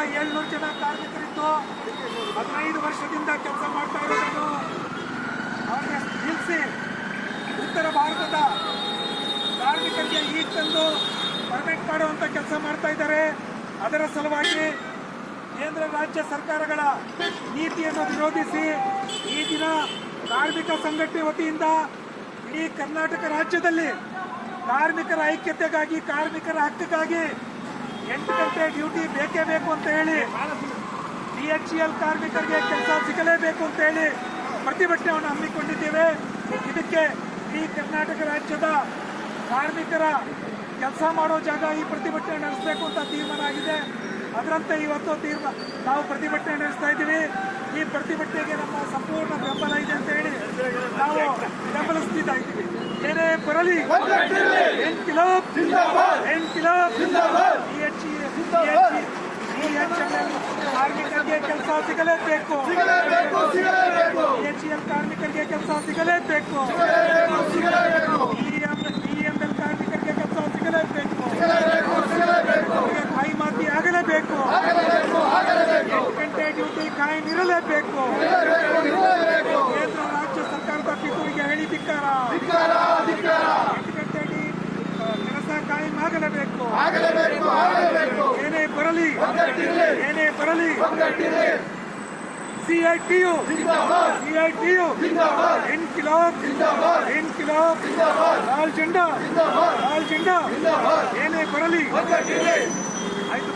1700 ಜನ ಕಾರ್ಮಿಕರಿದ್ದು 15 ವರ್ಷದಿಂದ ಕೆಲಸ ಮಾಡ್ತಾ ಇರೋದನ್ನು ಅವರಿಗೆ ನಿಲ್ಲಿಸಿ ಉತ್ತರ ಭಾರತದ ಕಾರ್ಮಿಕರಿಗೆ ಈಗ ತಂದು ಪರ್ಮಿಟ್ ಮಾಡುವಂಥ ಕೆಲಸ ಮಾಡ್ತಾ ಇದ್ದಾರೆ. ಅದರ ಸಲುವಾಗಿ ಕೇಂದ್ರ ರಾಜ್ಯ ಸರ್ಕಾರಗಳ ನೀತಿಯನ್ನು ವಿರೋಧಿಸಿ ಈ ದಿನ ಕಾರ್ಮಿಕ ಸಂಘಟನೆ ವತಿಯಿಂದ ಇಡೀ ಕರ್ನಾಟಕ ರಾಜ್ಯದಲ್ಲಿ ಕಾರ್ಮಿಕರ ಐಕ್ಯತೆಗಾಗಿ, ಕಾರ್ಮಿಕರ ಹಕ್ಕಿಗಾಗಿ 8 ಗಂಟೆ ಡ್ಯೂಟಿ ಬೇಕೇ ಬೇಕು ಅಂತ ಹೇಳಿ, DHEL ಕಾರ್ಮಿಕರಿಗೆ ಕೆಲಸ ಸಿಗಲೇಬೇಕು ಅಂತ ಹೇಳಿ ಪ್ರತಿಭಟನೆಯನ್ನು ಹಮ್ಮಿಕೊಂಡಿದ್ದೇವೆ. ಇದಕ್ಕೆ ಇಡೀ ಕರ್ನಾಟಕ ರಾಜ್ಯದ ಕಾರ್ಮಿಕರ ಕೆಲಸ ಮಾಡೋ ಜಾಗ ಈ ಪ್ರತಿಭಟನೆ ನಡೆಸಬೇಕು ಅಂತ ತೀರ್ಮಾನ ಆಗಿದೆ. ಅದರಂತೆ ಇವತ್ತು ನಾವು ಪ್ರತಿಭಟನೆ ನಡೆಸ್ತಾ ಇದ್ದೀವಿ. ಈ ಪ್ರತಿಭಟನೆಗೆ ನಮ್ಮ ಸಂಪೂರ್ಣ ಬೆಂಬಲ ಇದೆ ಅಂತ ಹೇಳಿ ನಾವು ಬೆಂಬಲಿಸ್ತಾ ಇದ್ದೀವಿ. ಏನೇ ಬರಲಿ, ಇನ್ಕಿಲಾಬ್ ಕಾರ್ಮಿಕರಿಗೆ ಕೆಲಸ ಸಿಗಲೇಬೇಕು, DHEL ಕಾರ್ಮಿಕರಿಗೆ ಕೆಲಸ ಸಿಗಲೇಬೇಕು, DML ಕಾರ್ಮಿಕರಿಗೆ ಕೆಲಸ ಸಿಗಲೇಬೇಕು, ಕಾಯಿ ಮಾತಿ ಆಗಲೇಬೇಕು, 8 ಗಂಟೆ ಡ್ಯೂಟಿ ಕಾಯಂ ಇರಲೇಬೇಕು. ಕೇಂದ್ರ ರಾಜ್ಯ ಸರ್ಕಾರದ ಪಿತೂರಿಗೆ ಹೇಳಿ ಧಿಕ್ಕಾರ. 8 ಗಂಟೆ ಕೆಲಸ ಕಾಯಂ ಆಗಲೇಬೇಕು. ಏನೇ ಬರಲಿ CITU ಇನ್ಕಿಲಾಬ್ ಲಾಲ್ ಜೆಂಡಾ ಏನೇ ಬರಲಿ. ಆಯ್ತು.